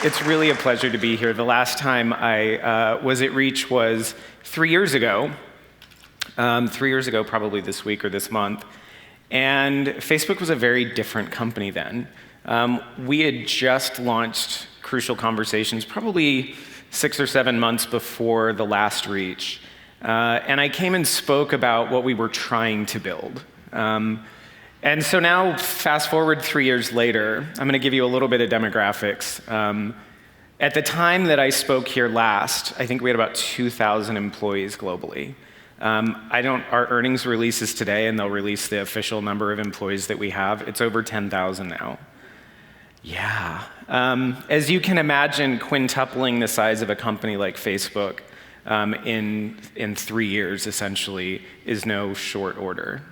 It's really a pleasure to be here. The last time I was at REACH was 3 years ago. 3 years ago, probably this week or this month. And Facebook was a very different company then. We had just launched Crucial Conversations probably 6 or 7 months before the last REACH. And I came and spoke about what we were trying to build. And so now, fast forward 3 years later, I'm going to give you a little bit of demographics. At the time that I spoke here last, I think we had about 2,000 employees globally. Our earnings releases today, and they'll release the official number of employees that we have. It's over 10,000 now. Yeah. As you can imagine, quintupling the size of a company like Facebook in 3 years, essentially, is no short order.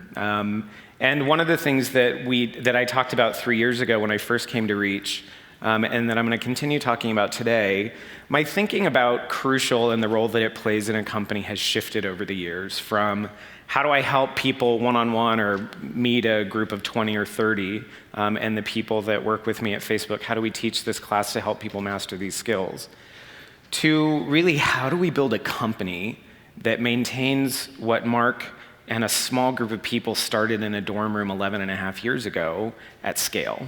And one of the things that I talked about 3 years ago when I first came to REACH, and that I'm going to continue talking about today, my thinking about Crucial and the role that it plays in a company has shifted over the years from how do I help people one-on-one or meet a group of 20 or 30, and the people that work with me at Facebook, how do we teach this class to help people master these skills, to really how do we build a company that maintains what Mark and a small group of people started in a dorm room 11 and a half years ago at scale.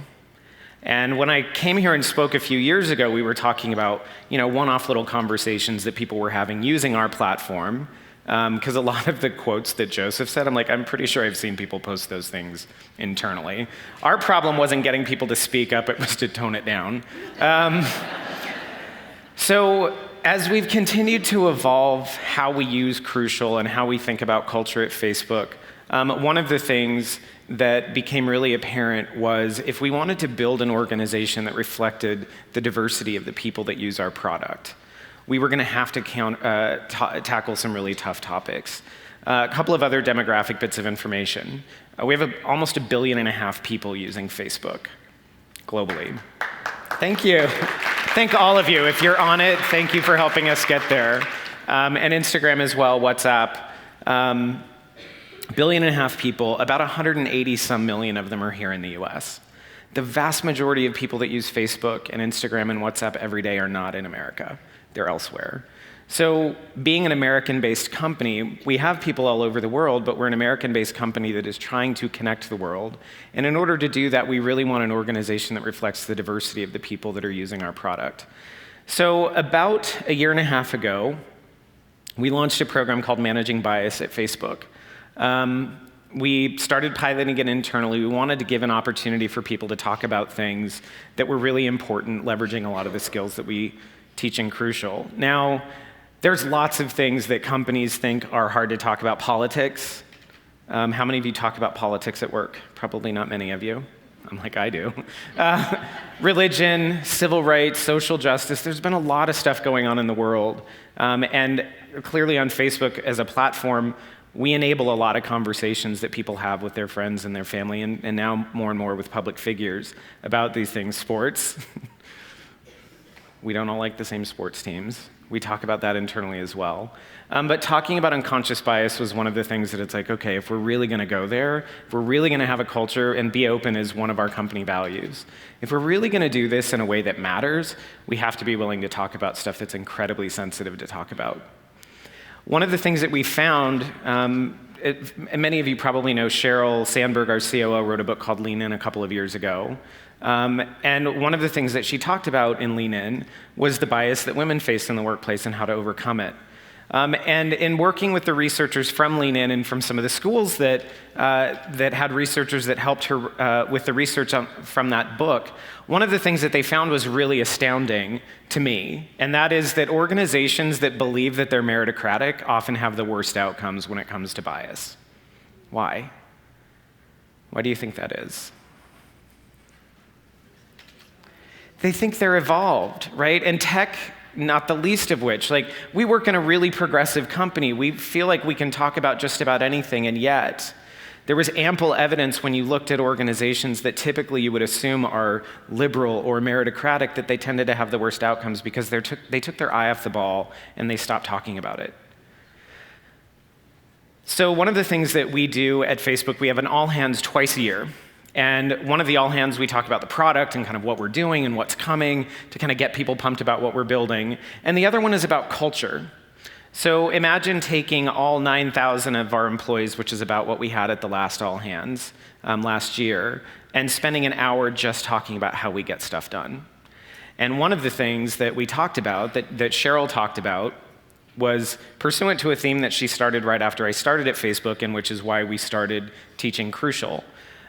And when I came here and spoke a few years ago, we were talking about, one-off little conversations that people were having using our platform, because a lot of the quotes that Joseph said, I'm pretty sure I've seen people post those things internally. Our problem wasn't getting people to speak up, it was to tone it down. So as we've continued to evolve how we use Crucial and how we think about culture at Facebook, one of the things that became really apparent was if we wanted to build an organization that reflected the diversity of the people that use our product, we were going to have to tackle some really tough topics. A couple of other demographic bits of information. We have almost 1.5 billion people using Facebook globally. Thank you. Thank all of you. If you're on it, thank you for helping us get there. And Instagram as well, WhatsApp. 1.5 billion people, about 180-some million of them are here in the US. The vast majority of people that use Facebook and Instagram and WhatsApp every day are not in America. They're elsewhere. So being an American-based company, we have people all over the world, but we're an American-based company that is trying to connect the world. And in order to do that, we really want an organization that reflects the diversity of the people that are using our product. So about 1.5 years ago, we launched a program called Managing Bias at Facebook. We started piloting it internally. We wanted to give an opportunity for people to talk about things that were really important, leveraging a lot of the skills that we teach in Crucial. Now, there's lots of things that companies think are hard to talk about. Politics. How many of you talk about politics at work? Probably not many of you. I'm like, I do. Religion, civil rights, social justice. There's been a lot of stuff going on in the world. And clearly on Facebook as a platform, we enable a lot of conversations that people have with their friends and their family, and now more and more with public figures about these things. Sports. We don't all like the same sports teams. We talk about that internally as well. But talking about unconscious bias was one of the things that it's like, okay, if we're really going to go there, if we're really going to have a culture, and be open is one of our company values. If we're really going to do this in a way that matters, we have to be willing to talk about stuff that's incredibly sensitive to talk about. One of the things that we found, many of you probably know Sheryl Sandberg, our COO, wrote a book called Lean In a couple of years ago. And one of the things that she talked about in Lean In was the bias that women face in the workplace and how to overcome it. And in working with the researchers from Lean In and from some of the schools that had researchers that helped her with the research from that book, one of the things that they found was really astounding to me, and that is that organizations that believe that they're meritocratic often have the worst outcomes when it comes to bias. Why? Why do you think that is? They think they're evolved, right? And tech, not the least of which. We work in a really progressive company. We feel like we can talk about just about anything, and yet there was ample evidence when you looked at organizations that typically you would assume are liberal or meritocratic that they tended to have the worst outcomes because they took their eye off the ball and they stopped talking about it. So one of the things that we do at Facebook, we have an all hands twice a year. And one of the all hands, we talk about the product and kind of what we're doing and what's coming to kind of get people pumped about what we're building. And the other one is about culture. So imagine taking all 9,000 of our employees, which is about what we had at the last all hands last year, and spending an hour just talking about how we get stuff done. And one of the things that we talked about, that Cheryl talked about, was pursuant to a theme that she started right after I started at Facebook, and which is why we started teaching Crucial.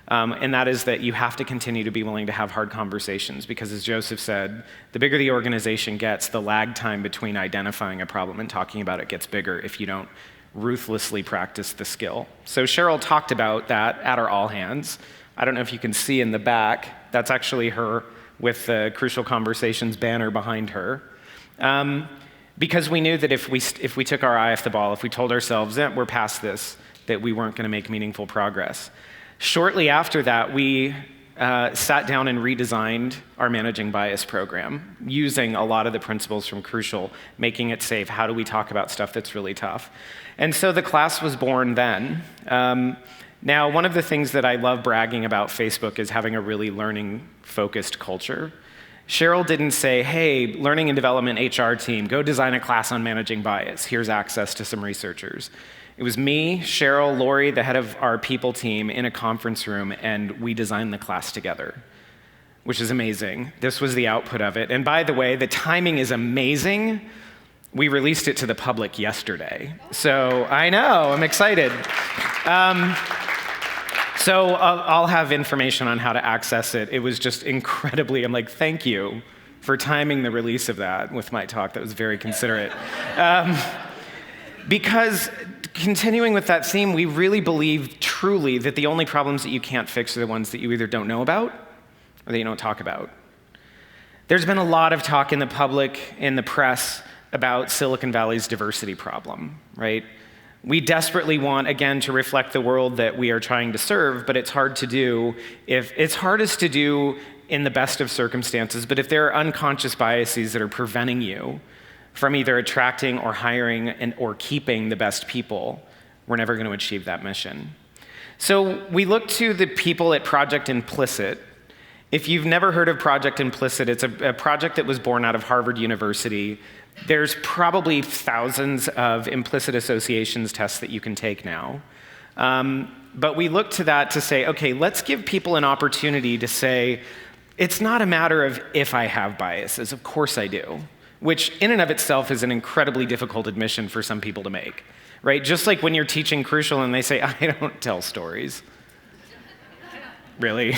And that is that you have to continue to be willing to have hard conversations, because as Joseph said, the bigger the organization gets, the lag time between identifying a problem and talking about it gets bigger if you don't ruthlessly practice the skill. So Cheryl talked about that at our all hands. I don't know if you can see in the back, that's actually her with the Crucial Conversations banner behind her. Because we knew that if we took our eye off the ball, if we told ourselves that we're past this, that we weren't going to make meaningful progress. Shortly after that, we sat down and redesigned our Managing Bias program, using a lot of the principles from Crucial, making it safe. How do we talk about stuff that's really tough? And so the class was born then. Now, one of the things that I love bragging about Facebook is having a really learning-focused culture. Cheryl didn't say, hey, learning and development HR team, go design a class on managing bias. Here's access to some researchers. It was me, Cheryl, Lori, the head of our people team, in a conference room, and we designed the class together, which is amazing. This was the output of it. And by the way, the timing is amazing. We released it to the public yesterday. So I know, I'm excited. So I'll have information on how to access it. It was just incredibly, I'm like, thank you for timing the release of that with my talk. That was very considerate. Because continuing with that theme, we really believe truly that the only problems that you can't fix are the ones that you either don't know about or that you don't talk about. There's been a lot of talk in the public, in the press, about Silicon Valley's diversity problem, right? We desperately want, again, to reflect the world that we are trying to serve, but it's hard to do. It's hardest to do in the best of circumstances, but if there are unconscious biases that are preventing you from either attracting or hiring or keeping the best people, we're never going to achieve that mission. So we look to the people at Project Implicit. If you've never heard of Project Implicit, it's a project that was born out of Harvard University. There's probably thousands of implicit associations tests that you can take now. But we look to that to say, okay, let's give people an opportunity to say, it's not a matter of if I have biases, of course I do. Which in and of itself is an incredibly difficult admission for some people to make, right? Just like when you're teaching Crucial and they say, I don't tell stories. Really?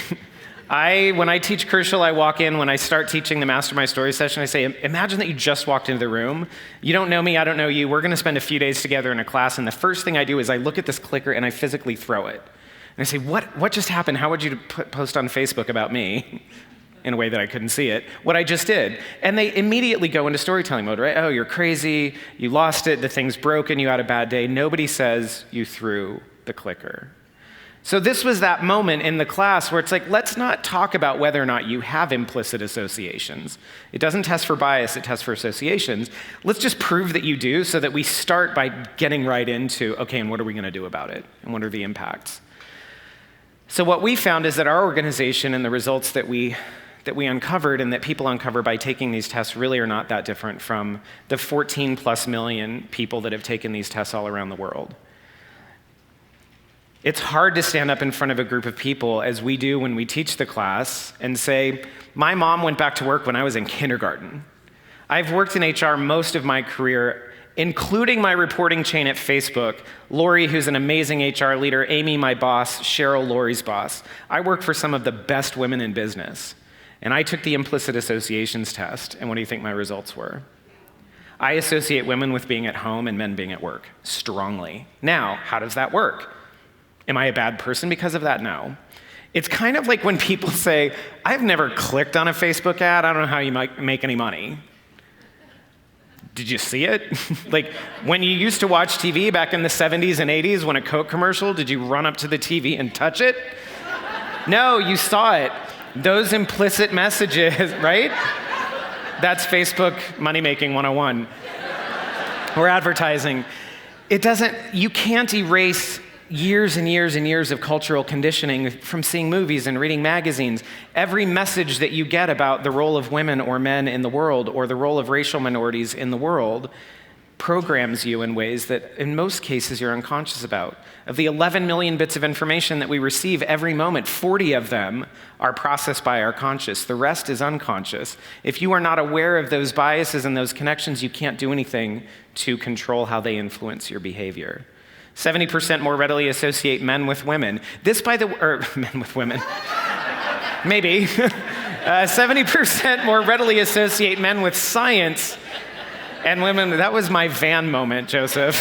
When I teach Crucial, I walk in, when I start teaching the Mastermind Story session, I say, imagine that you just walked into the room. You don't know me, I don't know you. We're going to spend a few days together in a class, and the first thing I do is I look at this clicker and I physically throw it. And I say, what just happened? How would you post on Facebook about me? In a way that I couldn't see it, what I just did. And they immediately go into storytelling mode, right? Oh, you're crazy, you lost it, the thing's broken, you had a bad day. Nobody says you threw the clicker. So this was that moment in the class where it's like, let's not talk about whether or not you have implicit associations. It doesn't test for bias, it tests for associations. Let's just prove that you do so that we start by getting right into, okay, and what are we going to do about it? And what are the impacts? So what we found is that our organization and the results that we uncovered and that people uncover by taking these tests really are not that different from the 14 plus million people that have taken these tests all around the world. It's hard to stand up in front of a group of people, as we do when we teach the class, and say, my mom went back to work when I was in kindergarten. I've worked in HR most of my career, including my reporting chain at Facebook. Lori, who's an amazing HR leader, Amy, my boss, Cheryl, Lori's boss. I work for some of the best women in business. And I took the implicit associations test, and what do you think my results were? I associate women with being at home and men being at work, strongly. Now, how does that work? Am I a bad person because of that? No. It's kind of like when people say, I've never clicked on a Facebook ad, I don't know how you might make any money. Did you see it? Like, when you used to watch TV back in the 70s and 80s, when a Coke commercial, did you run up to the TV and touch it? No, you saw it. Those implicit messages, right? That's Facebook money-making 101. Or advertising. You can't erase years and years and years of cultural conditioning from seeing movies and reading magazines. Every message that you get about the role of women or men in the world or the role of racial minorities in the world programs you in ways that in most cases you're unconscious about. Of the 11 million bits of information that we receive every moment, 40 of them are processed by our conscious. The rest is unconscious. If you are not aware of those biases and those connections, you can't do anything to control how they influence your behavior. 70% more readily associate men with women. This, men with women. Maybe. 70% more readily associate men with science and women. That was my van moment, Joseph.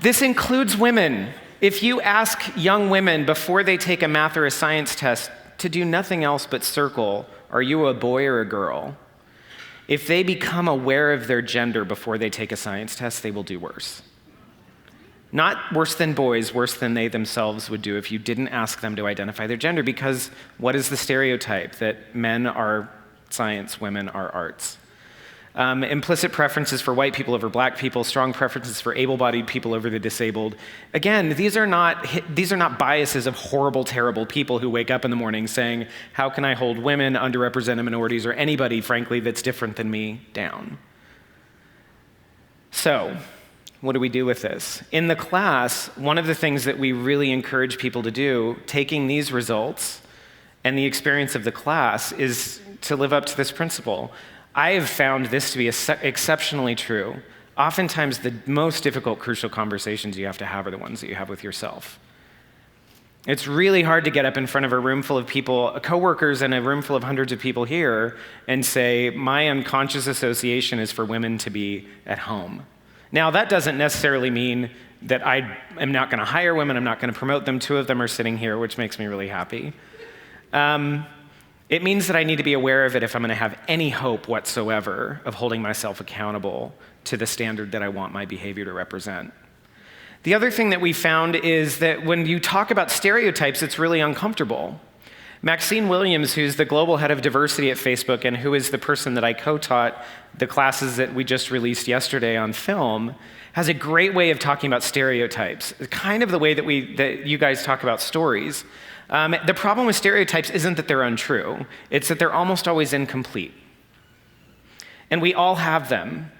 This includes women. If you ask young women before they take a math or a science test to do nothing else but circle, are you a boy or a girl? If they become aware of their gender before they take a science test, they will do worse. Not worse than boys, worse than they themselves would do if you didn't ask them to identify their gender, because what is the stereotype? That men are science, women are arts. Implicit preferences for white people over black people, strong preferences for able-bodied people over the disabled. Again, these are not biases of horrible, terrible people who wake up in the morning saying, how can I hold women, underrepresented minorities, or anybody, frankly, that's different than me down? So, what do we do with this? In the class, one of the things that we really encourage people to do, taking these results and the experience of the class, is to live up to this principle. I have found this to be exceptionally true. Oftentimes, the most difficult, crucial conversations you have to have are the ones that you have with yourself. It's really hard to get up in front of a room full of people, coworkers, and a room full of hundreds of people here, and say, my unconscious association is for women to be at home. Now, that doesn't necessarily mean that I am not going to hire women, I'm not going to promote them. 2 of them are sitting here, which makes me really happy. It means that I need to be aware of it if I'm going to have any hope whatsoever of holding myself accountable to the standard that I want my behavior to represent. The other thing that we found is that when you talk about stereotypes, it's really uncomfortable. Maxine Williams, who's the global head of diversity at Facebook and who is the person that I co-taught the classes that we just released yesterday on film, has a great way of talking about stereotypes, kind of the way that you guys talk about stories. The problem with stereotypes isn't that they're untrue, it's that they're almost always incomplete. And we all have them.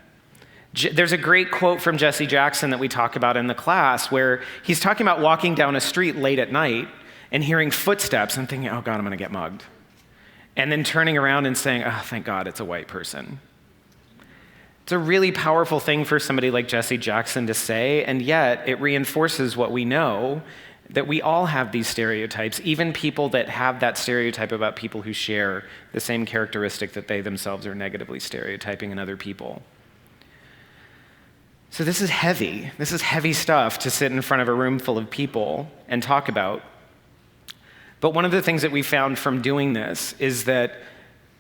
There's a great quote from Jesse Jackson that we talk about in the class where he's talking about walking down a street late at night and hearing footsteps and thinking, oh God, I'm gonna get mugged. And then turning around and saying, oh, thank God, it's a white person. It's a really powerful thing for somebody like Jesse Jackson to say, and yet it reinforces what we know, that we all have these stereotypes, even people that have that stereotype about people who share the same characteristic that they themselves are negatively stereotyping in other people. So this is heavy. This is heavy stuff to sit in front of a room full of people and talk about. But one of the things that we found from doing this is that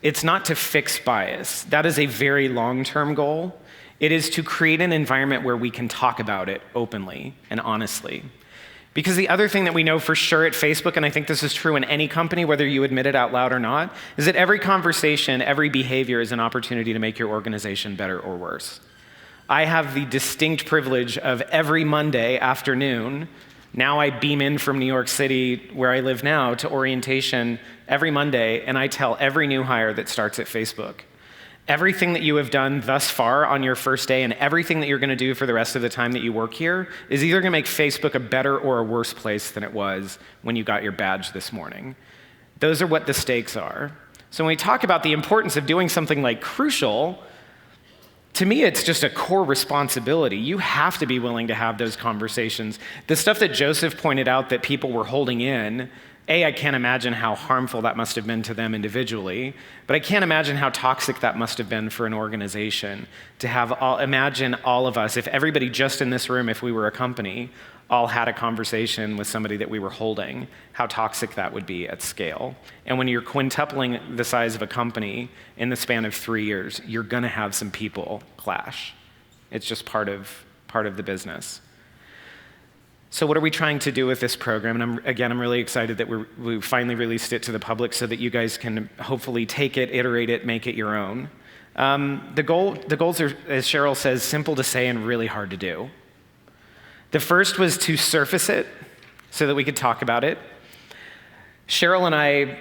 it's not to fix bias. That is a very long-term goal. It is to create an environment where we can talk about it openly and honestly. Because the other thing that we know for sure at Facebook, and I think this is true in any company, whether you admit it out loud or not, is that every conversation, every behavior is an opportunity to make your organization better or worse. I have the distinct privilege of every Monday afternoon, now I beam in from New York City, where I live now, to orientation every Monday, and I tell every new hire that starts at Facebook, everything that you have done thus far on your first day and everything that you're going to do for the rest of the time that you work here is either going to make Facebook a better or a worse place than it was when you got your badge this morning. Those are what the stakes are. So when we talk about the importance of doing something like crucial, to me, it's just a core responsibility. You have to be willing to have those conversations. The stuff that Joseph pointed out that people were holding in, I can't imagine how harmful that must have been to them individually, but I can't imagine how toxic that must have been for an organization to have imagine all of us, if everybody just in this room, if we were a company, all had a conversation with somebody that we were holding, how toxic that would be at scale. And when you're quintupling the size of a company in the span of 3 years, you're gonna have some people clash. It's just part of the business. So what are we trying to do with this program? And I'm really excited that we finally released it to the public so that you guys can hopefully take it, iterate it, make it your own. The goals are, as Cheryl says, simple to say and really hard to do. The first was to surface it so that we could talk about it. Cheryl and I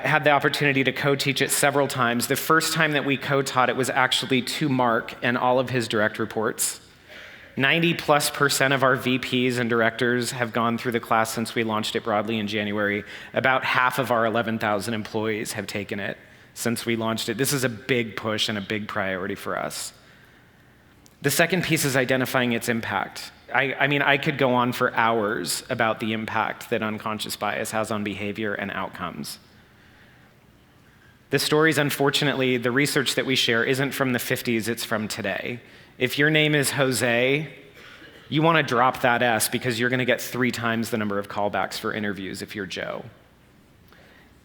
had the opportunity to co-teach it several times. The first time that we co-taught it was actually to Mark and all of his direct reports. 90+% of our VPs and directors have gone through the class since we launched it broadly in January. About half of our 11,000 employees have taken it since we launched it. This is a big push and a big priority for us. The second piece is identifying its impact. I mean, I could go on for hours about the impact that unconscious bias has on behavior and outcomes. The stories, unfortunately, the research that we share isn't from the 50s, it's from today. If your name is Jose, you want to drop that S because you're going to get 3 times the number of callbacks for interviews if you're Joe.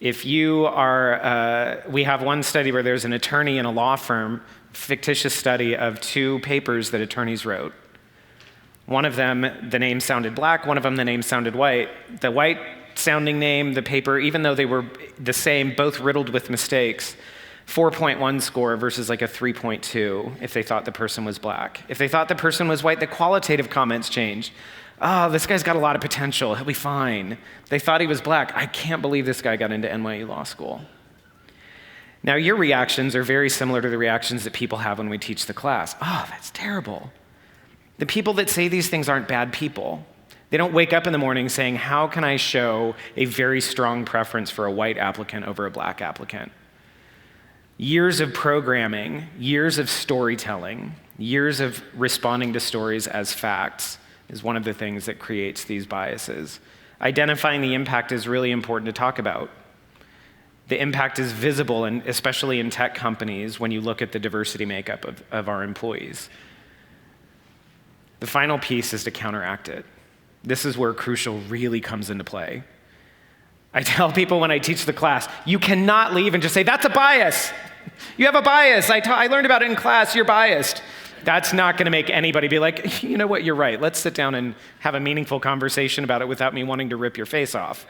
If you are, we have one study where there's an attorney in a law firm, fictitious study of 2 papers that attorneys wrote. One of them, the name sounded black, one of them, the name sounded white. The white sounding name, the paper, even though they were the same, both riddled with mistakes, 4.1 score versus like a 3.2 if they thought the person was black. If they thought the person was white, the qualitative comments changed. Oh, this guy's got a lot of potential, he'll be fine. They thought he was black. I can't believe this guy got into NYU Law School. Now, your reactions are very similar to the reactions that people have when we teach the class. Oh, that's terrible. The people that say these things aren't bad people. They don't wake up in the morning saying, how can I show a very strong preference for a white applicant over a black applicant? Years of programming, years of storytelling, years of responding to stories as facts is one of the things that creates these biases. Identifying the impact is really important to talk about. The impact is visible, and especially in tech companies, when you look at the diversity makeup of our employees. The final piece is to counteract it. This is where crucial really comes into play. I tell people when I teach the class, you cannot leave and just say, that's a bias. You have a bias. I learned about it in class, you're biased. That's not going to make anybody be like, you know what, you're right. Let's sit down and have a meaningful conversation about it without me wanting to rip your face off.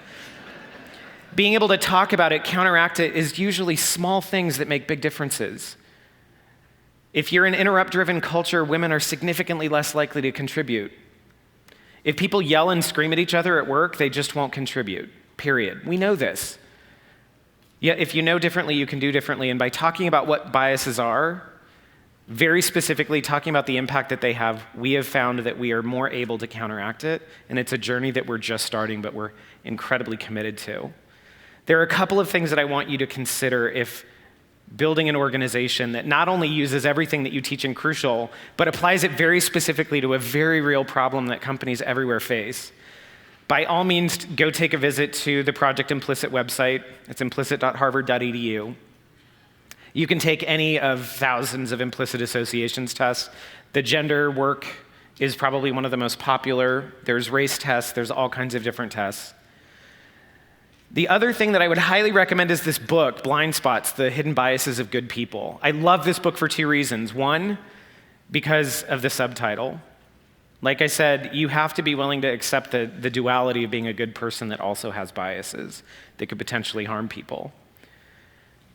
Being able to talk about it, counteract it, is usually small things that make big differences. If you're an interrupt-driven culture, women are significantly less likely to contribute. If people yell and scream at each other at work, they just won't contribute, period. We know this. Yet if you know differently, you can do differently. And by talking about what biases are, very specifically talking about the impact that they have, we have found that we are more able to counteract it. And it's a journey that we're just starting, but we're incredibly committed to. There are a couple of things that I want you to consider if building an organization that not only uses everything that you teach in Crucial, but applies it very specifically to a very real problem that companies everywhere face. By all means, go take a visit to the Project Implicit website. It's implicit.harvard.edu. You can take any of thousands of implicit associations tests. The gender work is probably one of the most popular. There's race tests. There's all kinds of different tests. The other thing that I would highly recommend is this book, Blind Spots, The Hidden Biases of Good People. I love this book for 2 reasons. One, because of the subtitle. Like I said, you have to be willing to accept the duality of being a good person that also has biases that could potentially harm people.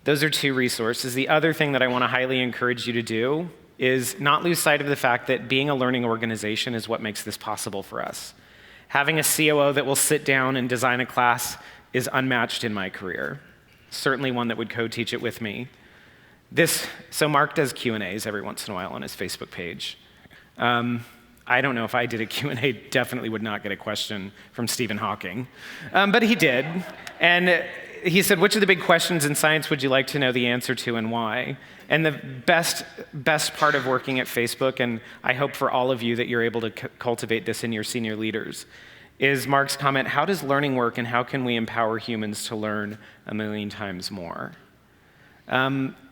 Those are 2 resources. The other thing that I want to highly encourage you to do is not lose sight of the fact that being a learning organization is what makes this possible for us. Having a COO that will sit down and design a class is unmatched in my career. Certainly one that would co-teach it with me. So Mark does Q&As every once in a while on his Facebook page. I don't know if I did a Q&A, definitely would not get a question from Stephen Hawking. But he did. And he said, which of the big questions in science would you like to know the answer to and why? And the best part of working at Facebook, and I hope for all of you that you're able to cultivate this in your senior leaders, is Mark's comment, how does learning work and how can we empower humans to learn 1,000,000 times more?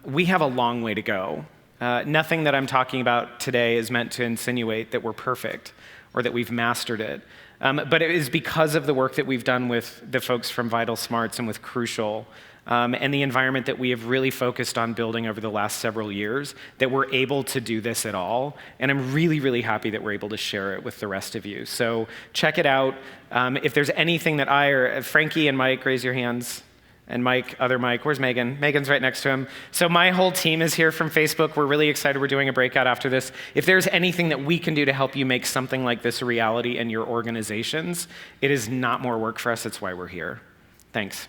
We have a long way to go. Nothing that I'm talking about today is meant to insinuate that we're perfect or that we've mastered it. But it is because of the work that we've done with the folks from VitalSmarts and with Crucial and the environment that we have really focused on building over the last several years that we're able to do this at all. And I'm really, really happy that we're able to share it with the rest of you. So check it out. If there's anything that Frankie and Mike, raise your hands. and Mike, other Mike. Where's Megan? Megan's right next to him. So my whole team is here from Facebook. We're really excited. We're doing a breakout after this. If there's anything that we can do to help you make something like this a reality in your organizations, it is not more work for us. It's why we're here. Thanks.